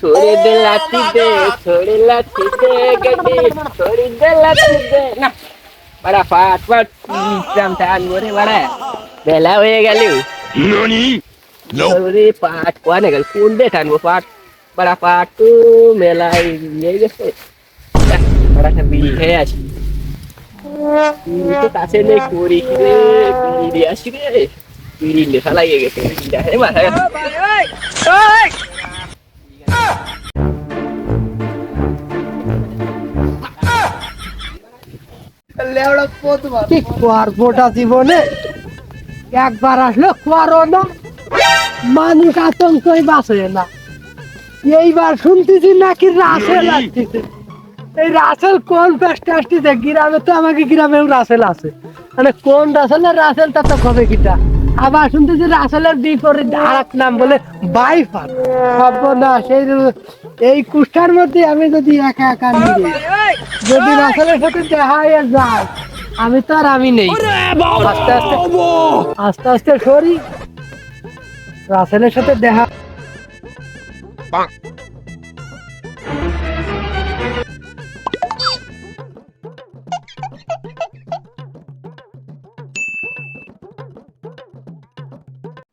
छोड़ी दे लाठी दे, छोड़ी लाठी दे गड्डी, छोड़ी दे लाठी दे ना बड़ा फाट फाट जाम थान मोरे बड़ा बेला হয়ে গেল ননি छोरी पाट কোনে গেল কোন দে থান পাট বড় পাট তো মেলাই নিয়ে গেছে বড় একটা বিড়ি খেয়ে আসি তো কাছে নেই করি কি রে বিড়ি আসি রে বিড়ি লেখা লাগিয়ে গেছে দেখে মাথা ওই ওই কি করবোটা জীবনে একবার আসলে করো না মানুষ আতঙ্কই বাঁচে না এইবার শুনতেছি নাকি রাসেল আসতেছে এই রাসেল কোন পেস্টে আসতেছে গ্রামে তো আমাকে গ্রামেও রাসেল আছে মানে কোন রাসেলের রাসেলটা তো কবে কিটা আবার শুনতেছি রাসেলের বিপরীত আরেক নাম বলে বাইফার ভাববো না সেই এই কুষ্ঠার মধ্যে আমি যদি একা একা নিয়ে যদি রাসেলের সাথে দেখা হয়ে যায় আমি তো আর আমি নেই আস্তে আস্তে আস্তে আস্তে সরি রাসেলের সাথে দেখা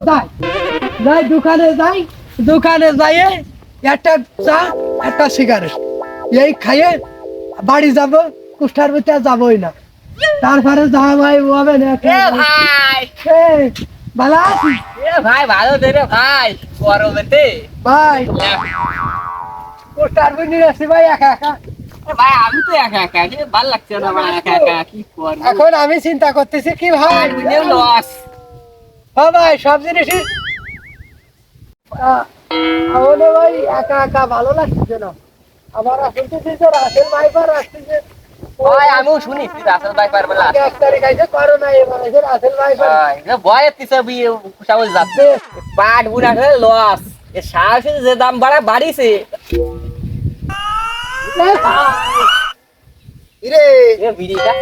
যাই দোকানে যাই একটা চা একটা সিগারেট এই খাইয়ে বাড়ি যাব কুষ্ঠার ভিতরে যাবই না তারপরে যা ভাই হবে না ভাই ভালো আছি ভাই ভালো দে রে ভাই গরমেতে ভাই কুষ্ঠার ভিতরে আসি ভাই একা একা ভাই আমি তো একা একা ভালো লাগছে না ভাই একা একা কি করব এখন আমি চিন্তা করতেছি কি ভাই লস হ্যাঁ ভাই সব জিনিসই আমাকে ভাই একা একা ভালো লাগছে না আমার শুনতেছি যে রাসেল ভাইবার আসতেছে ভাই আমিও শুনিছি রাসেল ভাই পারবে না 1 তারিখ আইছে করোনা এবার আইছে রাসেল ভাইবার ভাই এ ভয়ে তিসবি সাবল যাচ্ছে পাট বুড়া করে লস এ সাহসে যে দাম বাড়িছে ইরে এ ভিডিটা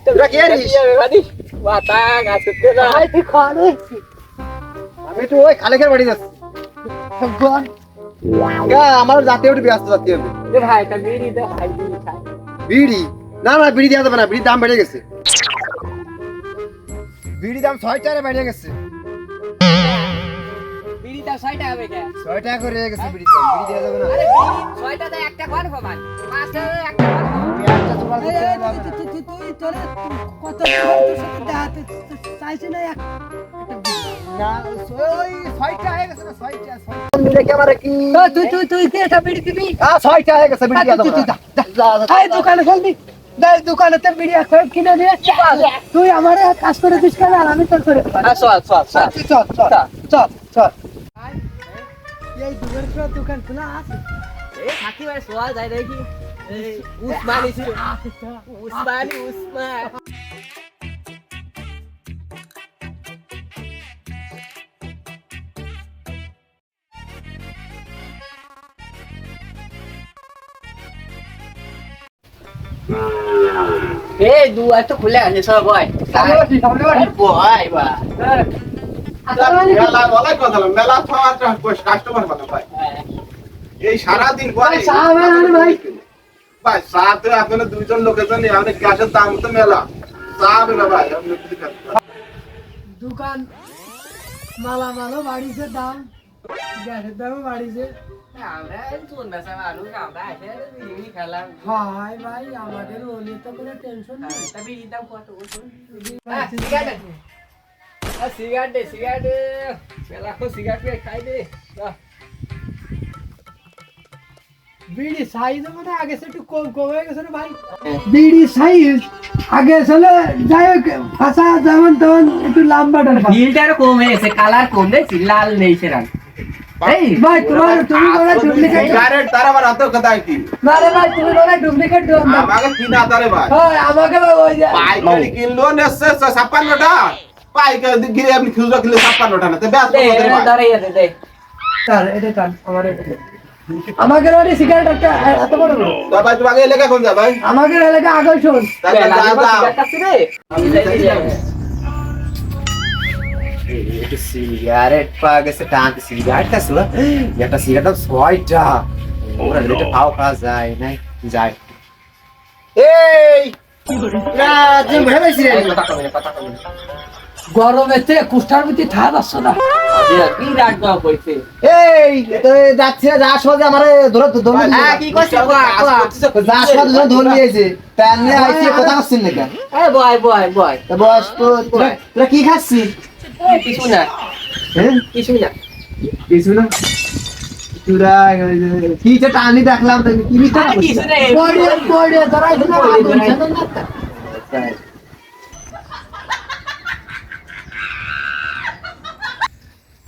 তোরা কি আরিস ভাই বাতা গাছ করতে না ভাই তুই খাওয়ানো আমি তো ওই খালেকের বাড়ি যাচ্ছি আমার জাতে ওটি ব্যস্ত যাচ্ছি আমি এ ভাই তা বিড়ি দে ভাই বিড়ি খাই বিড়ি না না বিড়ি দেওয়া যাবে না বিড়ির দাম বেড়ে গেছে বিড়ি দাম 6 টাকা বেড়ে গেছে বিড়িটা 6 টাকা হবে কে 6 টাকা করে গেছে বিড়ি দাম বিড়ি দেওয়া যাবে না আরে বিড়ি 6 টাকা একটা ঘর হবে 5 টাকা একটা ঘর একটা জোগাড় করতে হবে তুই তোরে কত সাথে দেখাতে চাইছি না না ওই 6 টাকা হয়ে গেছে না 6 টাকা মিলে কি আমারে কি তুই কি এটা বিড়ি দিবি 6 টাকা হয়ে গেছে বিড়ি দেওয়া যাবে না এই দোকানে চলবি দোকানেতে বিড়ি এক কিনে দিয়ে তুই আমারে কাজ করে দিস কেন আর আমি তোর করে চল চল চল চল চল চল চল এই দোকান খোলা আছে এই থাকি ভাই সোয়া যায় দেখি এই উসমানি ছিল উসমান এই দুয়ার তো খুলে আছে সব ভাই সামনে বাড়ি ভাই বা মেলা বলাই কথা না, মেলা খাওয়াটা কাস্টমার মানে ভাই এই সারাদিন পরে ভাই চা তো এখন দুইজন লোকের জন্য আমাদের গ্যাসের দাম তো মেলা চা হবে না ভাই আপনি যদি খান। দোকান মালামালও বাড়িছে দাম গ্যাসের দামও বাড়িছে আমরা চুন বেচা মানুষ আমরা এসে বিড়ি খেলাম হয় ভাই আমাদের ও নিয়ে তো কোনো টেনশন নেই তা বিড়ির দাম কত সিগারেট মেলা সিগারেট খাই দে বিড়ি সাইজ মানে আগে সে একটু কম হয়ে গেছে রে ভাই বিড়ি সাইজ আগে আসলে যাই হোক ফাঁসা যেমন তেমন একটু লম্বাটা বিলটারও কম হয়েছে কালার কম দেখছি লাল নেই সেরকম এই ভাই তুমি বলে ডুপ্লিকেট সিগারেট তার আবার এত কথা কি না রে ভাই তুমি বলে ডুপ্লিকেট দাও না আমাকে কিনা তারে ভাই হয় আমাকে ওই যে পাইকারি কিনলো নেছে 56 টা পাইকারি গিয়ে আপনি খুচরা কিনলে 56 টা না তো ব্যাস দাঁড়িয়ে দে স্যার এটা কান আমাকে ওই সিগারেট একটা এত বড় বড় তো ভাই তোমাকে এলাকা কোন যা ভাই আমাদের এলাকা আকর্ষণ তাহলে যা যা একটু সিগারেট পাওয়া গেছে, টানতে সিগারেট খাচ্ছিল, একটা সিগারেট 6টা, ওরা রেটে পাও খাওয়া যায় না, যায়। এই তুই ভেবে পাইছি রে? গরমেতে কুষ্ঠার ভিতরে থাকা যাচ্ছে না। কি রাখবা কইছে এই তো যাচ্ছে যা সহজে আমারে ধরে ধরে হ্যাঁ কি কইছে যা সহজে ধরে নিয়েছে তাহলে আইছে কথা করছিস নাকি? এই বয় বয় বয় তা বস তো তোরা কি খাচ্ছিস? কিছু না হ্যাঁ কিছু না কিছু না, তোরা কি যে টানি দেখলাম, কি মিথ্যা আরে কিছু না পড়ে ধরাই দিলে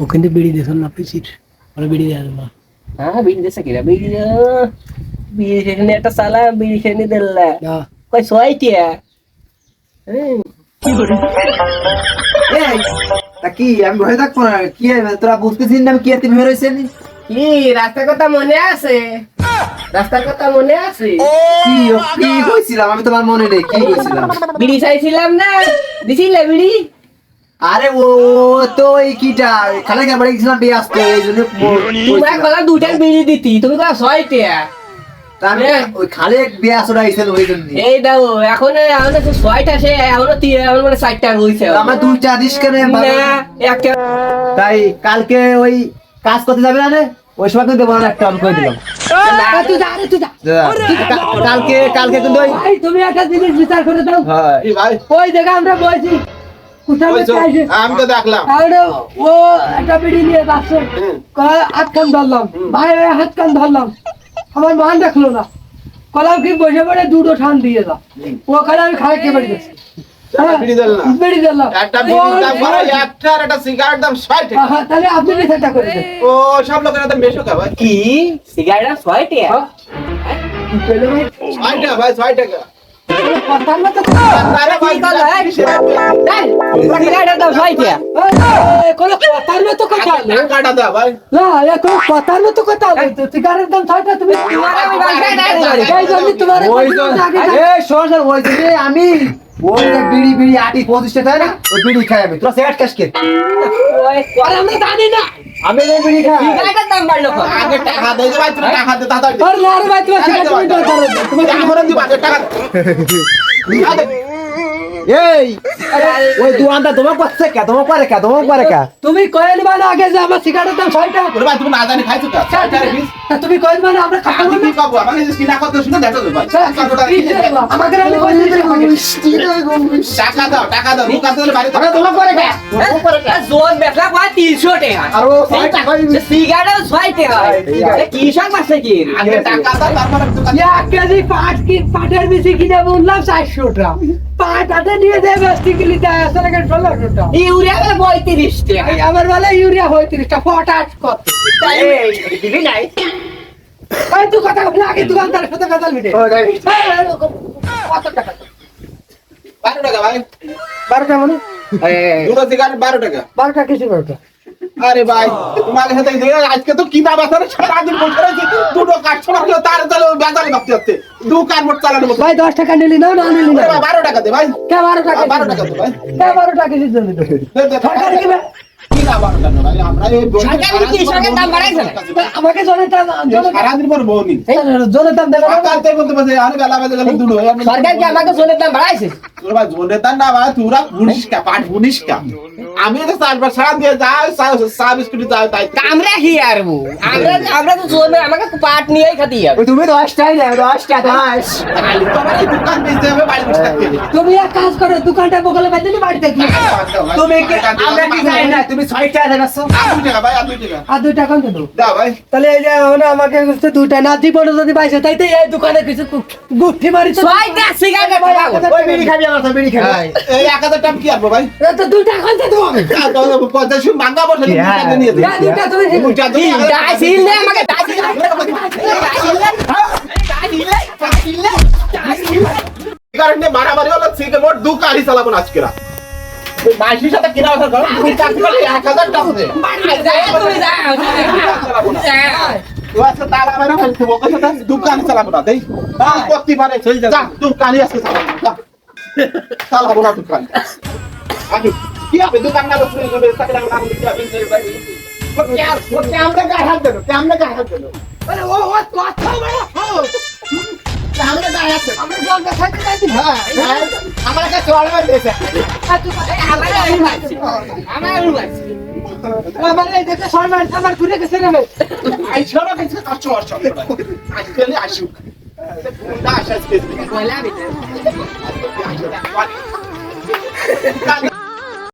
ওখানে বিড়ি দিয়েছেন না পিছির, ওরা বিড়ি দেওয়া যাবে। হ্যাঁ বিড়ি দেছে কিরা বিড়ি বিড়ি সেখানে একটা সালা বিড়ি সেখানে দিল্লা না কই সোয়াইটিয়া এই তা কি আমি ভয় থাকবো না? কি তোরা বুঝতেছিস না আমি কি এত ভয় রয়েছে? কি রাস্তার কথা মনে আছে রাস্তার কথা মনে আছে কি কি কইছিলাম আমি, তোমার মনে নেই কি কইছিলাম? বিড়ি চাইছিলাম না দিছিলে বিড়ি আরে ও তো এই কিটা খালে বাড়ি গেছিলাম বিয়ে আসতো, এই জন্য তোমার কথা দুটা বিড়ি দিতি তুমি কথা ছয়টিয়া আমি ওই খালে বিয়ে আসরা আইছিল ওই জন্য। এই দাও এখন আমাদের তো ছয়টা সে এখনো এখন মানে চারটা রয়েছে আমার দুইটা দিস কেন? না একটা তাই কালকে ওই কাজ করতে যাবে না রে, ওই সময় কিন্তু দেবো না, একটা আমি কই দিলাম। তুই যা রে, তুই যা। কালকে কালকে কিন্তু ওই ভাই তুমি একটা জিনিস বিচার করে দাও, হয় কি ভাই ওই জায়গা আমরা বসি কুষ্ঠার ওইছো, ভিতরে আইছে, আমি তো দেখলাম তাহলে ও একটা বিড়ি নিয়ে যাচ্ছে, হাত কান ধরলাম, ভাই ওই হাত কান ধরলাম, আমার মান রাখলো না, কলাম কি বসে পড়ে দুটো ঠান দিয়ে দাও, ওখানে আমি খাই খেয়ে বেড়ে গেছি। বিড়ি দিল না বিড়ি দিলাম, একটা বিড়ির দাম করে একটা আর একটা সিগারেট দাম 60 টাকা। তাহলে আপনি বিচারটা করে দেন। ও সব লোকের দাম বেশি খায় ভাই। কি সিগারেট ছয়টিয়া পেলে ভাই 60 টাকা ভাই 60 টাকা। কথার মতো আরে ভাই সিগারেটের দাম ছয়টিয়া কোনো কথার মতো কথা হলো টাকাটা দাও ভাই। না, এখন কথার মতো কথা হলো তো, সিগারের দাম 6টা, তুমি এই জন্য তোমার ওই তো এই শোন শোন, ওই যে আমি ওই যে বিড়ি বিড়ি আটি 25 টাকা না, ওই বিড়ি খাই আমি, তোরা সিগারেট খাস কে? আর আমরা জানি না। আমি এই বিড়ি খাই। সিগারেটের দাম বাড়লো আগে টাকা দে যে ভাই, তুমি টাকা দে তাড়াতাড়ি দে। আর না রে ভাই, তোমার সিগারেট তুমি দরকার হবে, তোমার টাকা করে দিবা, আগে টাকা দে। এই ওই দোকানটা তোমার পাচ্ছে কে? তোমার পারে কে? তোমার পারে কে? তুমি কইল মানে আগে যে আমার সিগারেটের দাম 6টা, ওরে ভাই তুমি না জানি খাইছো কা? 60 টাকা পিস। তুমি কইল মানে আমরা খাবো আমি না। কি খাবো? আমাকে যদি কিনা করতে শুনে দেখো তো ভাই। আমাকে আমি কইল টাকা দাও, টাকা দাও। দোকান থেকে বাইরে আরে তোমার পারে কে? জোর বেচলা কয় 300 টাকা আর ও 100 টাকা সিগারেট ছয়টিয়া কি সব আছে কি আগে টাকা দাও, তারপরে দোকান 1 কেজি পাট কি পাটের বেশি কিনে বললাম 400টা, পাট আতে নিয়ে দেয় বেশি কিলি দেয় আসলে 1600টা, ইউরিয়া গেলে 35 টাকা আমার বেলা ইউরিয়া 35টা, পটাশ কত? এই দিবি নাই এই তুই কথা বল, আগে দোকানদারের সাথে কথা মিটে। কত টাকা? 12 টাকা ভাই। 12 টাকা মানে দুটো সিগারেট 12 টাকা। 12 টাকা কিসে 12 টাকা? আরে ভাই তোমার সাথে আজকে তো কিনা বাজারে সারাদিন বসে রয়েছি, দুটো কাস্টমার হলো তার তাহলে বেজালি ভাবতে হচ্ছে দোকান মোট চালানোর মতো। ভাই 10 টাকা নিলি না, না নিলি না? 12 টাকা দে ভাই। কে 12 টাকা? 12 টাকা দে ভাই। কে 12 টাকা কিসের জন্য দেবে? দে দে সরকারি কি বে- কিনা 12 টাকা ভাই, আমরা এই সরকারি কি সরকার দাম বাড়াইছে না? আমাকে সারাদিন পর বউনি জনের দাম দেবে না? সকালতে বলতে পারছে আরে বেলা বাজে গেল দুটো সরকার কি আমাকে সোনের দাম বাড়াইছে তোর ভাই জোনে তার না ভাই তোরা বুনিশ কা পাট বুনিশ কা আমি তো চারবার সারা দিয়ে যাই সাব স্কুটি যাই তাই আমরা কি আরবো আমরা তো সোনে আমাকে পাট নিয়েই খাতি আর ওই তুমি 10 টাই না, 10 টাকা 10 খালি তোমার এই দোকান বেচতে হবে বাড়ি বসে থাকতে হবে। তুমি এক কাজ করো, দোকানটা বগলে বাইতে নি বাড়িতে কি? তুমি কি আমরা কি জানি না, তুমি 6 টাকা দেখাছো। 2 টাকা ভাই 2 টাকা আর 2 টাকা দেবো। দাও ভাই। তাহলে এই যে মানে আমাকে হচ্ছে 2টা না দিব না, যদি পাইছে তাইতে এই দোকানে কিছু গুঠি মারি তো। ছয়টা সিগারেট ওই বিড়ি খাবি, আমার তো বিড়ি খাবি। এই 1000 টাকা কি আরবো ভাই? এটা তো 2 টাকা আনতে দেবো আমি। তো 50 মাঙ্গা বসে টাকা নিয়ে দে। যা 2টা তুমি ডাইসিল নে আমাকে ডাইসিল কারণে মারামারি হলো ঠিক মোট দোকানই চালাবো না আজকে রাত। ওই মাইসির সাথে কিনা কথা কর তুমি টাকা করে 1000 টাকা দে। তো আজকে তালা মেরে ফেলতে বলতে সাথে দোকান চালাবো না দেই। করতে পারে যা দোকানই আজকে চালাবো না। চালাবো না দোকান। আসুন কি হবে দোকানদার উপরে যাবে তাকে আমরা কি হবে আমরা গায়ে হাত দেবো আমরা গায়ে হাত দেবো আরে ও কথা বলো আমরা গায়ে হাত দেবো আমরা জল দেখাইতে যাইছি হ্যাঁ আমরা কাছে চড়বে দিয়েছে আমার এই দেখে সরমান আমার ঘুরে গেছে রে আইছো না কিছু কাজ চড়ছ আজকে আসুক কোনটা আসাস কে বলা বিতে কাজ